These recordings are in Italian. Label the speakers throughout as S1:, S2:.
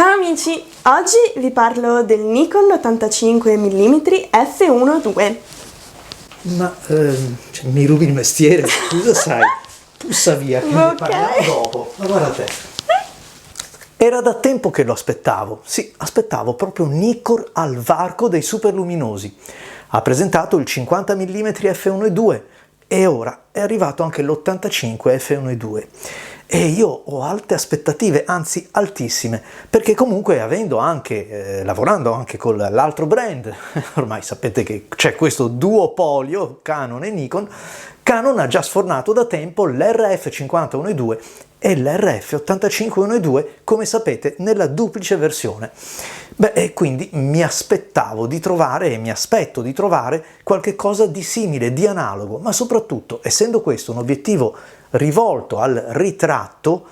S1: Ciao amici, oggi vi parlo del Nikon 85 mm f1.2.
S2: Ma mi rubi il mestiere, scusa, sai, pussa via, che ne parliamo dopo. Ma guarda te. Era da tempo che lo aspettavo, sì, aspettavo proprio Nikon al varco dei superluminosi. Ha presentato il 50 mm f1.2 e ora è arrivato anche l'85 f1.2. E io ho alte aspettative, anzi altissime, perché comunque lavorando anche con l'altro brand, ormai sapete che c'è questo duopolio Canon e Nikon, Canon ha già sfornato da tempo l'RF 50-1.2 e l'RF 85-1.2, come sapete, nella duplice versione. E quindi mi aspettavo di trovare e mi aspetto di trovare qualche cosa di simile, di analogo, ma soprattutto, essendo questo un obiettivo rivolto al ritratto,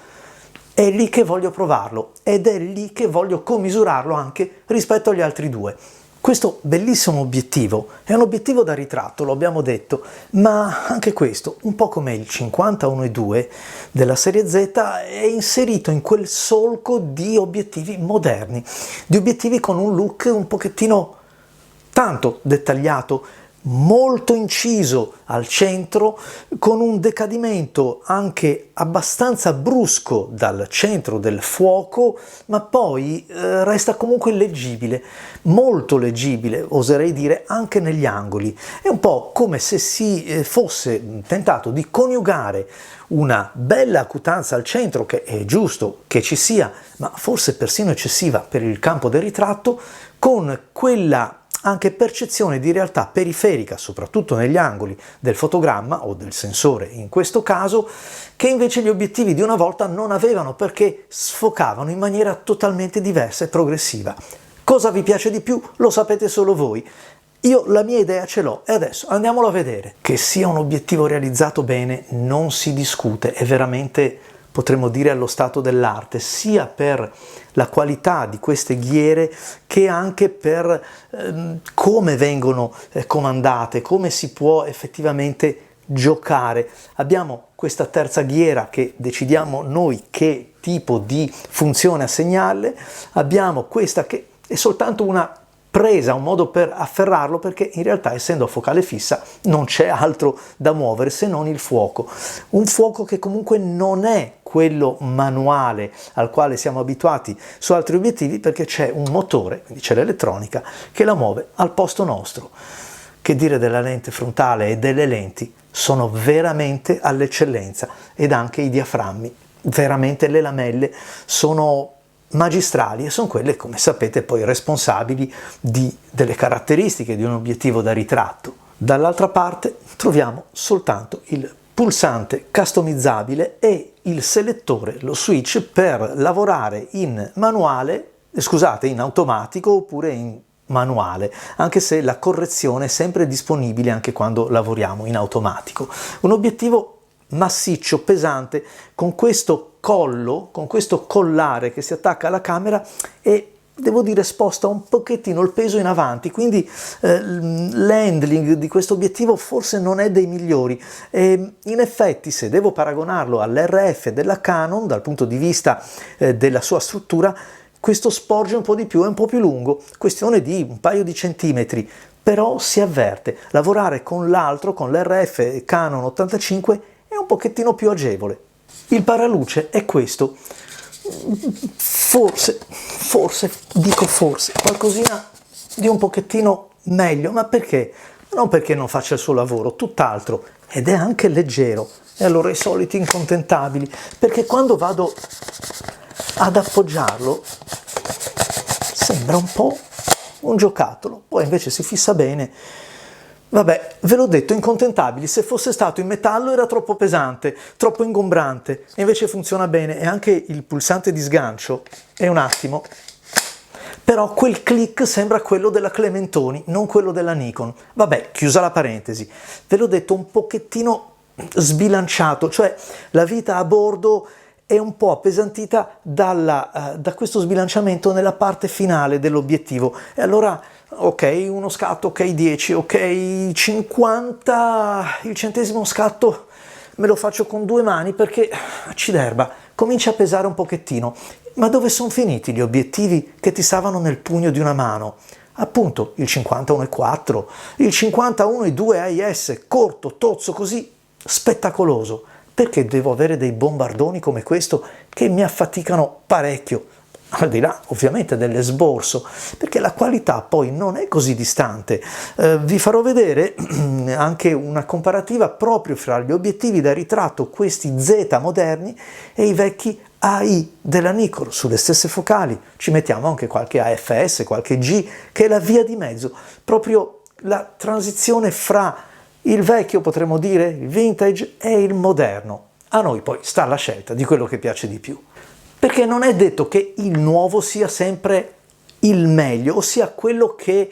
S2: è lì che voglio provarlo ed è lì che voglio commisurarlo anche rispetto agli altri due. Questo bellissimo obiettivo è un obiettivo da ritratto, lo abbiamo detto, ma anche questo, un po' come il 50-1.2 della serie Z, è inserito in quel solco di obiettivi moderni, di obiettivi con un look un pochettino tanto dettagliato, molto inciso al centro, con un decadimento anche abbastanza brusco dal centro del fuoco, ma poi resta comunque leggibile, molto leggibile, oserei dire, anche negli angoli. È un po' come se si fosse tentato di coniugare una bella acutanza al centro, che è giusto che ci sia, ma forse persino eccessiva per il campo del ritratto, con quella anche percezione di realtà periferica, soprattutto negli angoli del fotogramma o del sensore in questo caso, che invece gli obiettivi di una volta non avevano, perché sfocavano in maniera totalmente diversa e progressiva. Cosa vi piace di più lo sapete solo voi. Io la mia idea ce l'ho e adesso andiamolo a vedere. Che sia un obiettivo realizzato bene non si discute, è veramente, potremmo dire, allo stato dell'arte, sia per la qualità di queste ghiere che anche per come vengono comandate, come si può effettivamente giocare. Abbiamo questa terza ghiera che decidiamo noi che tipo di funzione assegnarle, abbiamo questa che è soltanto una presa, un modo per afferrarlo, perché in realtà, essendo a focale fissa, non c'è altro da muovere se non il fuoco. Un fuoco che comunque non è quello manuale al quale siamo abituati su altri obiettivi, perché c'è un motore, quindi c'è l'elettronica, che la muove al posto nostro. Che dire della lente frontale e delle lenti? Sono veramente all'eccellenza, ed anche i diaframmi, veramente le lamelle sono magistrali e sono quelle, come sapete, poi responsabili delle caratteristiche di un obiettivo da ritratto. Dall'altra parte troviamo soltanto il pulsante customizzabile e il selettore, lo switch, per lavorare in automatico oppure in manuale, anche se la correzione è sempre disponibile anche quando lavoriamo in automatico. Un obiettivo massiccio, pesante, con questo collo, con questo collare che si attacca alla camera e, devo dire, sposta un pochettino il peso in avanti, quindi l'handling di questo obiettivo forse non è dei migliori. E in effetti, se devo paragonarlo all'RF della Canon dal punto di vista della sua struttura, questo sporge un po' di più, è un po' più lungo, questione di un paio di centimetri, però si avverte. Lavorare con l'altro, con l'RF Canon 85, è un pochettino più agevole. Il paraluce è questo, forse, qualcosina di un pochettino meglio, ma perché? Non perché non faccia il suo lavoro, tutt'altro, ed è anche leggero. E allora i soliti incontentabili, perché quando vado ad appoggiarlo sembra un po' un giocattolo, poi invece si fissa bene. Vabbè, ve l'ho detto, incontentabili. Se fosse stato in metallo era troppo pesante, troppo ingombrante, e invece funziona bene. E anche il pulsante di sgancio è un attimo, però quel click sembra quello della Clementoni, non quello della Nikon. Vabbè, chiusa la parentesi, ve l'ho detto, un pochettino sbilanciato, cioè la vita a bordo è un po' appesantita da questo sbilanciamento nella parte finale dell'obiettivo. E allora, ok, uno scatto, ok 10, ok 50, il centesimo scatto me lo faccio con due mani perché, acciderba, comincia a pesare un pochettino. ma dove sono finiti gli obiettivi che ti stavano nel pugno di una mano? Appunto il 50-1.4, il 50-1.2 AIS, corto, tozzo, così spettacoloso. Perché devo avere dei bombardoni come questo che mi affaticano parecchio? Al di là ovviamente dell'esborso, perché la qualità poi non è così distante. Vi farò vedere anche una comparativa proprio fra gli obiettivi da ritratto, questi Z moderni, e i vecchi AI della Nikon sulle stesse focali. Ci mettiamo anche qualche AFS, qualche G, che è la via di mezzo, proprio la transizione fra il vecchio, potremmo dire, il vintage, e il moderno. A noi poi sta la scelta di quello che piace di più. Perché non è detto che il nuovo sia sempre il meglio, ossia quello che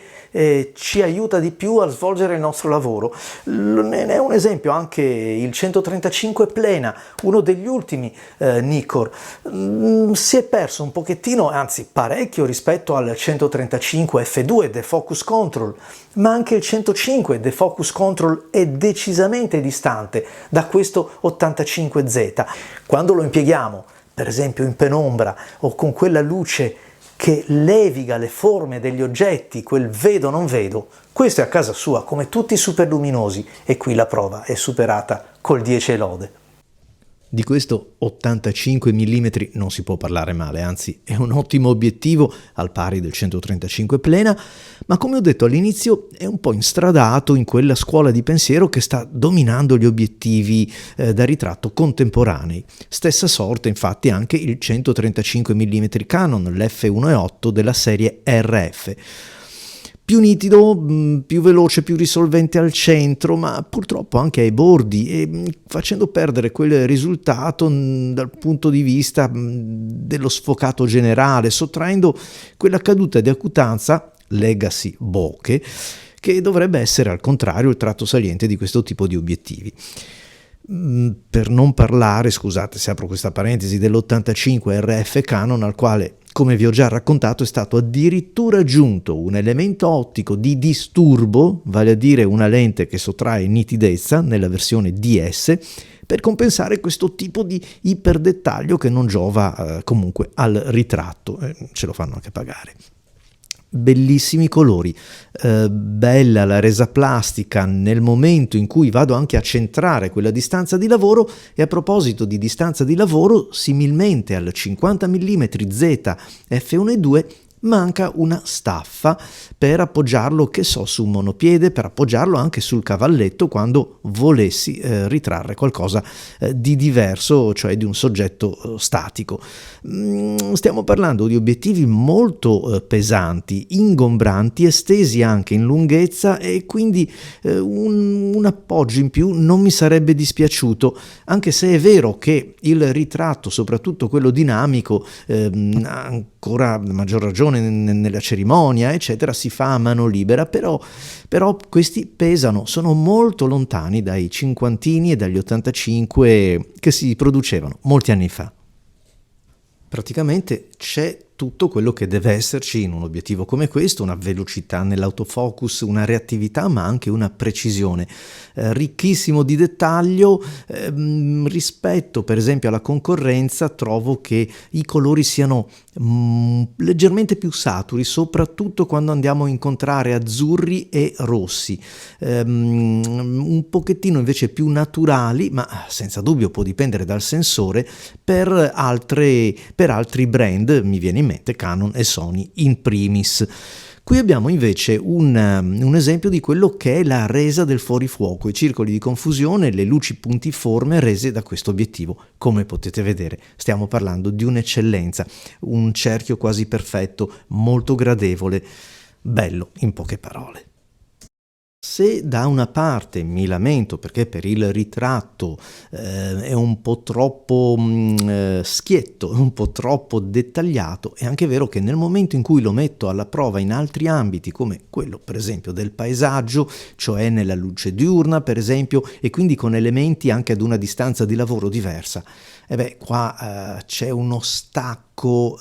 S2: ci aiuta di più a svolgere il nostro lavoro. Ne è un esempio anche il 135 Plena, uno degli ultimi Nikkor. Si è perso un pochettino, anzi parecchio, rispetto al 135 F2 The Focus Control, ma anche il 105 The Focus Control è decisamente distante da questo 85Z. Quando lo impieghiamo, per esempio in penombra o con quella luce che leviga le forme degli oggetti, quel vedo non vedo, questo è a casa sua come tutti i superluminosi, e qui la prova è superata col 10 e lode.
S3: Di questo 85 mm non si può parlare male, anzi è un ottimo obiettivo al pari del 135 Plena, ma come ho detto all'inizio è un po' instradato in quella scuola di pensiero che sta dominando gli obiettivi da ritratto contemporanei. Stessa sorte infatti anche il 135 mm Canon, l'F1.8 della serie RF. Più nitido, più veloce, più risolvente al centro, ma purtroppo anche ai bordi, e facendo perdere quel risultato dal punto di vista dello sfocato generale, sottraendo quella caduta di acutanza, legacy bokeh, che dovrebbe essere al contrario il tratto saliente di questo tipo di obiettivi. Per non parlare, scusate se apro questa parentesi, dell'85 RF Canon, al quale, come vi ho già raccontato, è stato addirittura aggiunto un elemento ottico di disturbo, vale a dire una lente che sottrae nitidezza nella versione DS, per compensare questo tipo di iperdettaglio che non giova comunque al ritratto, ce lo fanno anche pagare. Bellissimi colori, bella la resa plastica nel momento in cui vado anche a centrare quella distanza di lavoro. E a proposito di distanza di lavoro, similmente al 50 mm Z f1.2 manca una staffa per appoggiarlo, che so, su un monopiede, per appoggiarlo anche sul cavalletto quando volessi ritrarre qualcosa di diverso, cioè di un soggetto statico. Stiamo parlando di obiettivi molto pesanti, ingombranti, estesi anche in lunghezza, e quindi un appoggio in più non mi sarebbe dispiaciuto, anche se è vero che il ritratto, soprattutto quello dinamico, ancora a maggior ragione nella cerimonia eccetera, si fa a mano libera, però questi pesano, sono molto lontani dai cinquantini e dagli 85 che si producevano molti anni fa. Praticamente c'è tutto quello che deve esserci in un obiettivo come questo: una velocità nell'autofocus, una reattività, ma anche una precisione, ricchissimo di dettaglio. Rispetto per esempio alla concorrenza, trovo che i colori siano leggermente più saturi, soprattutto quando andiamo a incontrare azzurri e rossi, un pochettino invece più naturali, ma senza dubbio può dipendere dal sensore, per altri brand, mi viene in mente Canon e Sony in primis. Qui abbiamo invece un esempio di quello che è la resa del fuorifuoco, i circoli di confusione, le luci puntiforme rese da questo obiettivo. Come potete vedere, stiamo parlando di un'eccellenza, un cerchio quasi perfetto, molto gradevole, bello in poche parole. Se da una parte mi lamento perché per il ritratto è un po' troppo schietto, un po' troppo dettagliato, è anche vero che nel momento in cui lo metto alla prova in altri ambiti, come quello per esempio del paesaggio, cioè nella luce diurna per esempio, e quindi con elementi anche ad una distanza di lavoro diversa, qua c'è uno stacco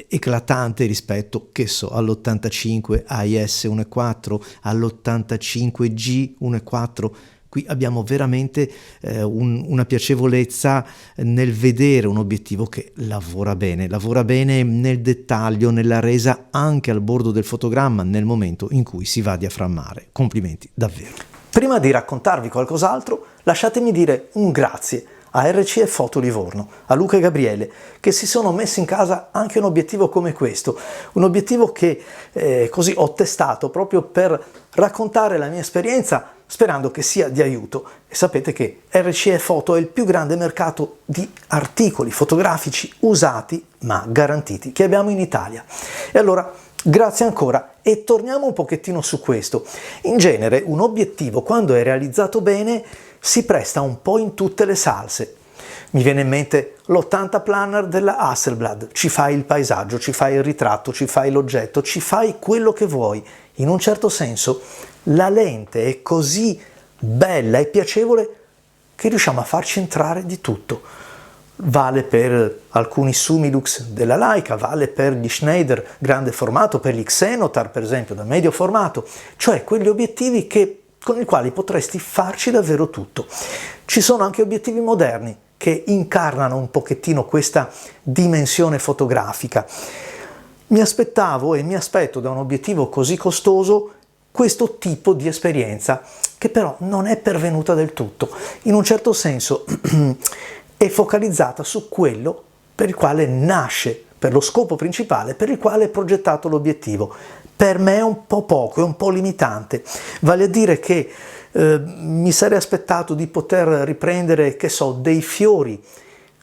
S3: eclatante rispetto, che so, all'85 AIS 1.4, all'85G 1.4. Qui abbiamo veramente una piacevolezza nel vedere un obiettivo che lavora bene nel dettaglio, nella resa anche al bordo del fotogramma nel momento in cui si va a diaframmare. Complimenti, davvero.
S2: Prima di raccontarvi qualcos'altro, lasciatemi dire un grazie a RCE Foto Livorno, a Luca e Gabriele, che si sono messi in casa anche un obiettivo come questo, un obiettivo che così ho testato proprio per raccontare la mia esperienza, sperando che sia di aiuto. E sapete che RCE Foto è il più grande mercato di articoli fotografici usati ma garantiti che abbiamo in Italia. E allora grazie ancora, e torniamo un pochettino su questo. In genere un obiettivo, quando è realizzato bene, si presta un po' in tutte le salse. Mi viene in mente l'80 Planner della Hasselblad, ci fai il paesaggio, ci fai il ritratto, ci fai l'oggetto, ci fai quello che vuoi. In un certo senso la lente è così bella e piacevole che riusciamo a farci entrare di tutto. Vale per alcuni Sumilux della Leica, vale per gli Schneider grande formato, per gli Xenotar per esempio da medio formato, cioè quegli obiettivi con i quali potresti farci davvero tutto. Ci sono anche obiettivi moderni che incarnano un pochettino questa dimensione fotografica. Mi aspettavo e mi aspetto da un obiettivo così costoso questo tipo di esperienza, che però non è pervenuta del tutto. In un certo senso è focalizzata su quello per il quale nasce, per lo scopo principale per il quale è progettato l'obiettivo. Per me è un po' poco, è un po' limitante, vale a dire che mi sarei aspettato di poter riprendere, che so, dei fiori,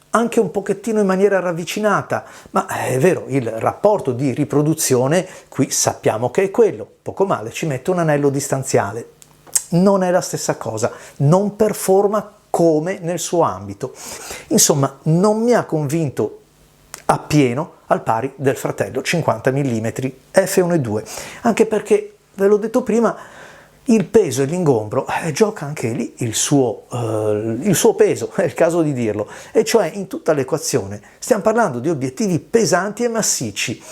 S2: anche un pochettino in maniera ravvicinata, ma è vero, il rapporto di riproduzione qui sappiamo che è quello, poco male, ci metto un anello distanziale. Non è la stessa cosa, non performa come nel suo ambito. Insomma, non mi ha convinto appieno al pari del fratello 50 mm f1.2, anche perché, ve l'ho detto prima, il peso e l'ingombro gioca anche lì il suo peso, è il caso di dirlo, e cioè in tutta l'equazione stiamo parlando di obiettivi pesanti e massicci.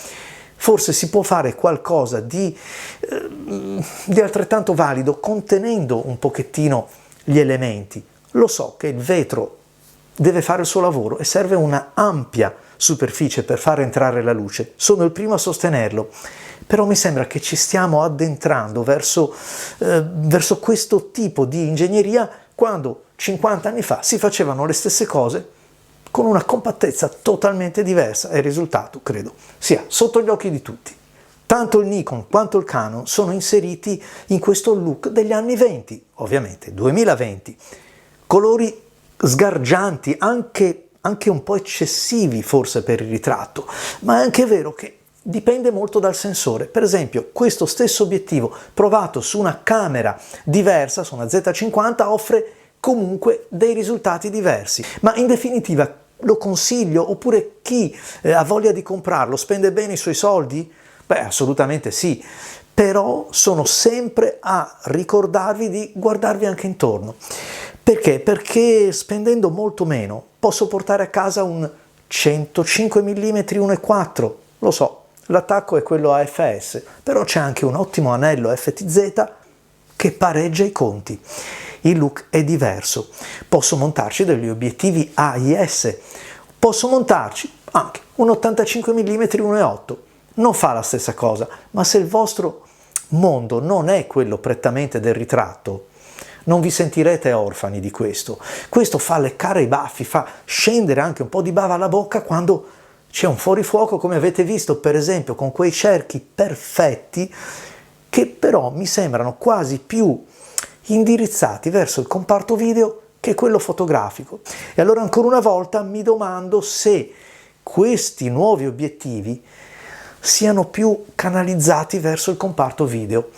S2: Forse si può fare qualcosa di altrettanto valido contenendo un pochettino gli elementi. Lo so che il vetro deve fare il suo lavoro e serve una ampia superficie per far entrare la luce, sono il primo a sostenerlo, però mi sembra che ci stiamo addentrando verso questo tipo di ingegneria quando 50 anni fa si facevano le stesse cose con una compattezza totalmente diversa e il risultato, credo, sia sotto gli occhi di tutti. Tanto il Nikon quanto il Canon sono inseriti in questo look degli anni 20, ovviamente 2020, colori sgargianti, anche un po' eccessivi forse per il ritratto, ma è anche vero che dipende molto dal sensore. Per esempio, questo stesso obiettivo provato su una camera diversa, su una Z50, offre comunque dei risultati diversi. Ma in definitiva lo consiglio? Oppure chi ha voglia di comprarlo spende bene i suoi soldi? Beh, assolutamente sì. Però sono sempre a ricordarvi di guardarvi anche intorno. Perché? Perché spendendo molto meno posso portare a casa un 105 mm 1.4, lo so, l'attacco è quello AFS, però c'è anche un ottimo anello FTZ che pareggia i conti. Il look è diverso, posso montarci degli obiettivi AIS, posso montarci anche un 85 mm 1.8, non fa la stessa cosa, ma se il vostro mondo non è quello prettamente del ritratto, non vi sentirete orfani di questo. Questo fa leccare i baffi, fa scendere anche un po' di bava alla bocca quando c'è un fuorifuoco, come avete visto per esempio con quei cerchi perfetti che però mi sembrano quasi più indirizzati verso il comparto video che quello fotografico. E allora ancora una volta mi domando se questi nuovi obiettivi siano più canalizzati verso il comparto video.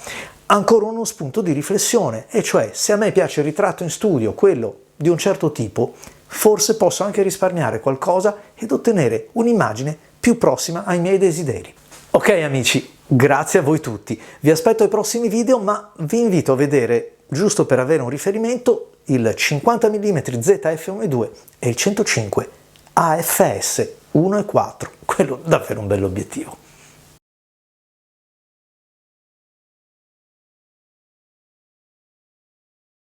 S2: Ancora uno spunto di riflessione, e cioè se a me piace il ritratto in studio, quello di un certo tipo, forse posso anche risparmiare qualcosa ed ottenere un'immagine più prossima ai miei desideri. Ok amici, grazie a voi tutti, vi aspetto ai prossimi video, ma vi invito a vedere, giusto per avere un riferimento, il 50 mm ZF1.2 e il 105 AFS 1.4, quello davvero un bell'obiettivo.